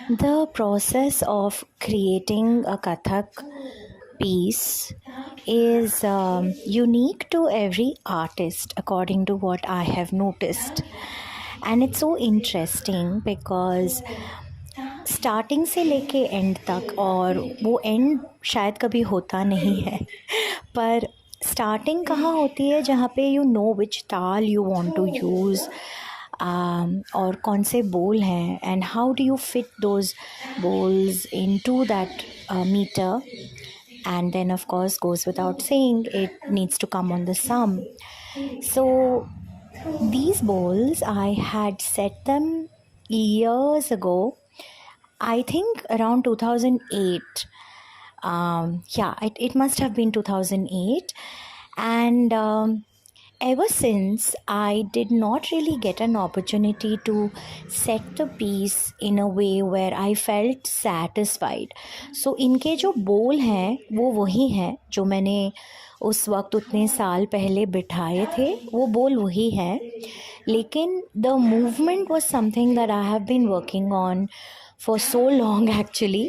The process of creating a Kathak piece is unique to every artist, according to what I have noticed. And it's so interesting because starting से लेके and तक, और वो and शायद कभी होता नहीं है, पर स्टार्टिंग कहाँ होती है जहाँ पे यू नो विच ताल यू वांट टू यूज़, और कौन से बोल हैं, and how do you fit those balls into that meter. And then of course goes without saying it needs to come on the sum. So these bowls, I had set them years ago, I think around 2008. It must have been 2008. And ever since, I did not really get an opportunity to set the piece in a way where I felt satisfied. So इनके जो बोल हैं वो वही हैं जो मैंने उस वक्त उतने साल पहले बिठाए थे, वो बोल वही हैं, लेकिन the movement was something that I have been working on for so long actually.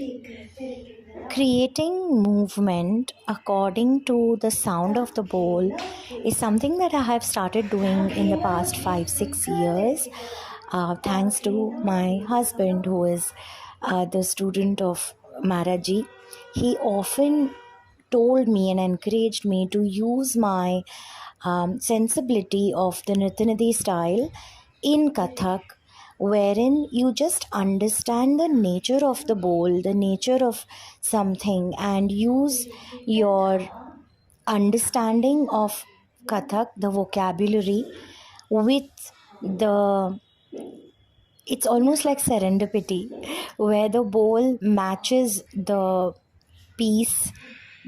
Creating movement according to the sound of the bowl is something that I have started doing in the past 5-6 years, thanks to my husband, who is the student of Maraji. He often told me and encouraged me to use my sensibility of the Nritya style in Kathak, wherein you just understand the nature of the bowl, the nature of something, and use your understanding of Kathak, the vocabulary, with the, it's almost like serendipity, where the bowl matches the piece,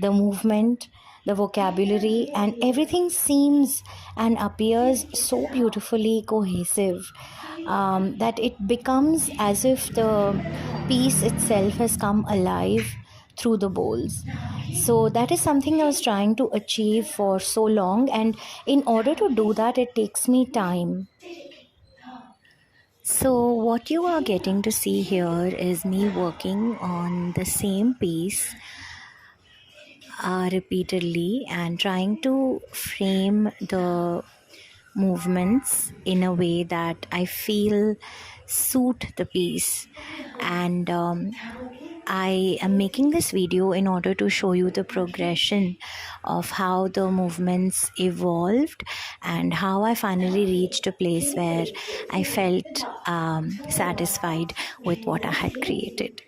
the movement, the vocabulary, and everything seems and appears so beautifully cohesive, that it becomes as if the piece itself has come alive through the bowls. So that is something I was trying to achieve for so long, and in order to do that, it takes me time. So what you are getting to see here is me working on the same piece repeatedly and trying to frame the movements in a way that I feel suit the piece. And I am making this video in order to show you the progression of how the movements evolved and how I finally reached a place where I felt satisfied with what I had created.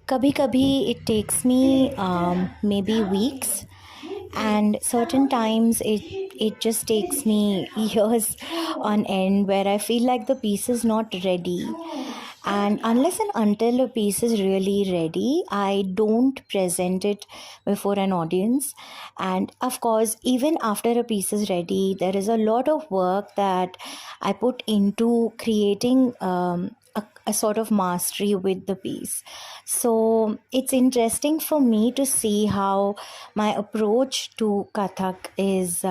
कभी कभी it takes me maybe weeks, and certain times it just takes me years on end, where I feel like the piece is not ready. And unless and until a piece is really ready, I don't present it before an audience. And of course, even after a piece is ready, there is a lot of work that I put into creating a sort of mastery with the piece. So it's interesting for me to see how my approach to Kathak is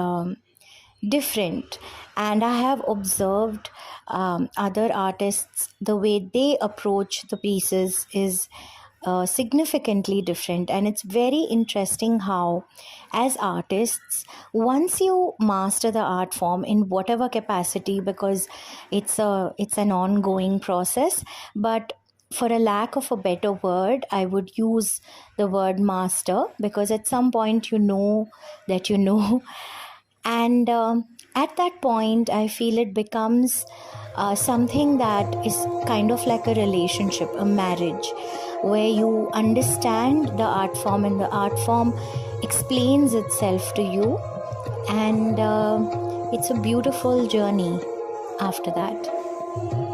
different, and I have observed other artists, the way they approach the pieces is significantly different. And it's very interesting how, as artists, once you master the art form in whatever capacity, because it's an ongoing process, but for a lack of a better word, I would use the word master, because at some point you know that you know. And at that point, I feel it becomes something that is kind of like a relationship, a marriage, where you understand the art form and the art form explains itself to you. And it's a beautiful journey after that.